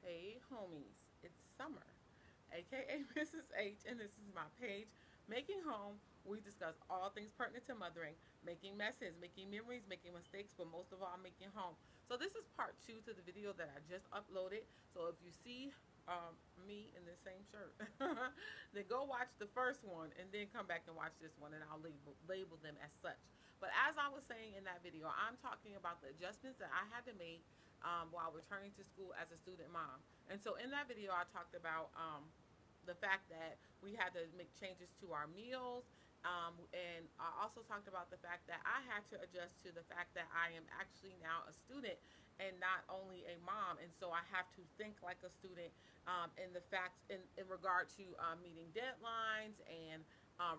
Hey homies, it's Summer, aka Mrs. H, and this is my page, Making Home. We discuss all things pertinent to mothering, making messes, making memories, making mistakes, but most of all, making home. So this is part two to the video that I just uploaded. So if you see me in the same shirt, then go watch the first one and then come back and watch this one, and I'll label them as such. But as I was saying in that video, I'm talking about the adjustments that I had to make while returning to school as a student mom. And so in that video, I talked about the fact that we had to make changes to our meals. And I also talked about the fact that I had to adjust to the fact that I am actually now a student and not only a mom. And so I have to think like a student in the facts in regard to meeting deadlines and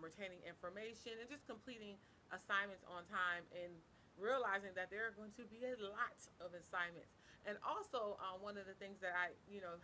retaining information and just completing assignments on time, and realizing that there are going to be a lot of assignments. And also, one of the things that I,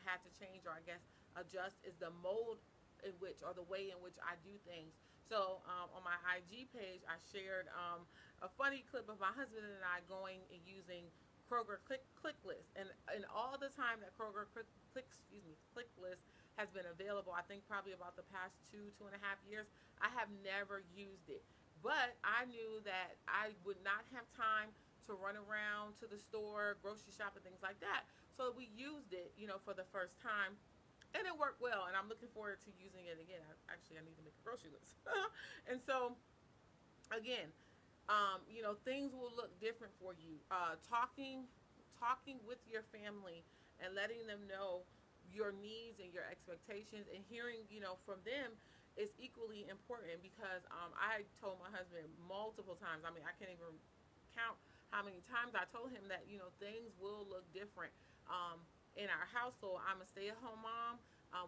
had to change, or I guess adjust, is the mode in which, or the way in which I do things. So on my IG page, I shared a funny clip of my husband and I going and using Kroger click list, and all the time that Kroger click list has been available, I think probably about the past 2.5 years, I have never used it. But I knew that I would not have time to run around to the store, grocery shop, and things like that. So we used it, for the first time, and it worked well. And I'm looking forward to using it again. I need to make a grocery list. And so, again, things will look different for you. Talking with your family and letting them know your needs and your expectations, and hearing, from them, is equally important, because I told my husband multiple times. I mean, I can't even count how many times I told him that, things will look different in our household. I'm a stay-at-home mom.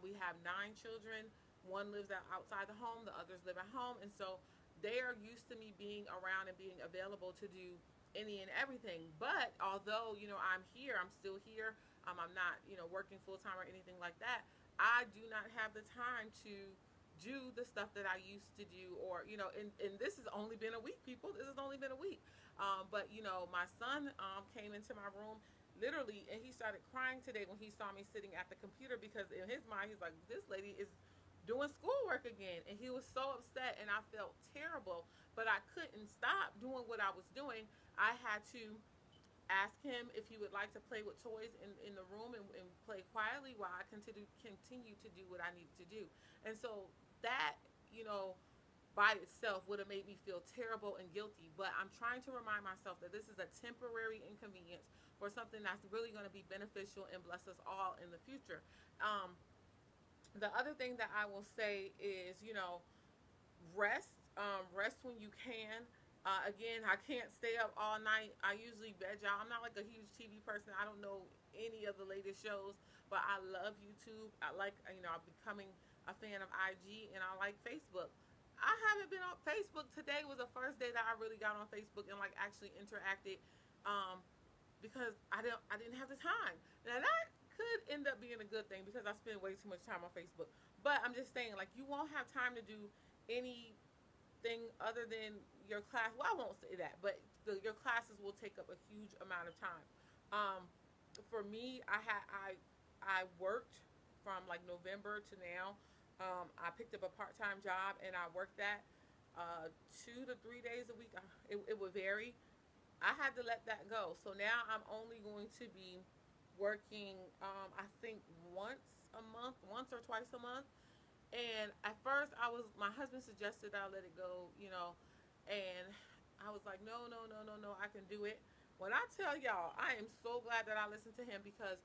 We have 9 children. One lives outside the home. The others live at home. And so they are used to me being around and being available to do any and everything. But although, I'm here, I'm still here. I'm not, working full-time or anything like that. I do not have the time to do the stuff that I used to do, or, and this has only been a week, people. This has only been a week. But, my son came into my room literally, and he started crying today when he saw me sitting at the computer, because in his mind, he's like, this lady is doing schoolwork again. And he was so upset, and I felt terrible, but I couldn't stop doing what I was doing. I had to ask him if he would like to play with toys in the room, and play quietly while I continue to do what I needed to do. And so that, by itself would have made me feel terrible and guilty. But I'm trying to remind myself that this is a temporary inconvenience for something that's really going to be beneficial and bless us all in the future. The other thing that I will say is, rest. Rest when you can. Again, I can't stay up all night. I usually veg out. I'm not like a huge TV person. I don't know any of the latest shows, but I love YouTube. I like, I'm becoming a fan of IG, and I like Facebook. I haven't been on Facebook. Today was the first day that I really got on Facebook and like actually interacted, because I didn't have the time. Now that could end up being a good thing, because I spend way too much time on Facebook. But I'm just saying, like, you won't have time to do anything other than your class. Well, I won't say that, but your classes will take up a huge amount of time. Um, for me, I worked from like November to now. I picked up a part-time job, and I worked that 2 to 3 days a week. It would vary. I had to let that go. So now I'm only going to be working, I think once a month, once or twice a month. And at first, my husband suggested I let it go, and I was like, no, no, no, no, no, I can do it. When I tell y'all, I am so glad that I listened to him, because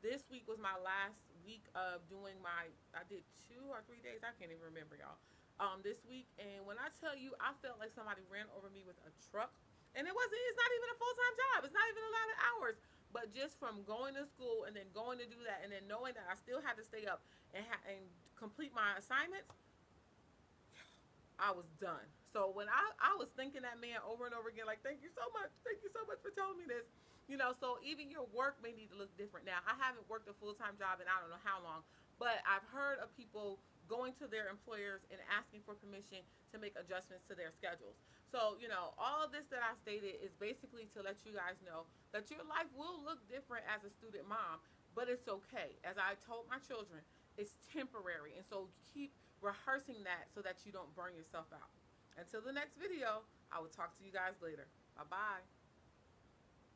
this week was my last week of doing I did 2 or 3 days, I can't even remember, y'all, this week. And when I tell you, I felt like somebody ran over me with a truck. And it's not even a full-time job. It's not even a lot of hours. But just from going to school and then going to do that, and then knowing that I still had to stay up and complete my assignments, I was done. So when I was thanking that man over and over again, like, thank you so much. Thank you so much for telling me this. So even your work may need to look different. Now, I haven't worked a full-time job in I don't know how long, but I've heard of people going to their employers and asking for permission to make adjustments to their schedules. So, all of this that I stated is basically to let you guys know that your life will look different as a student mom. but it's okay. As I told my children, it's temporary. And so keep rehearsing that so that you don't burn yourself out. Until the next video, I will talk to you guys later. Bye bye.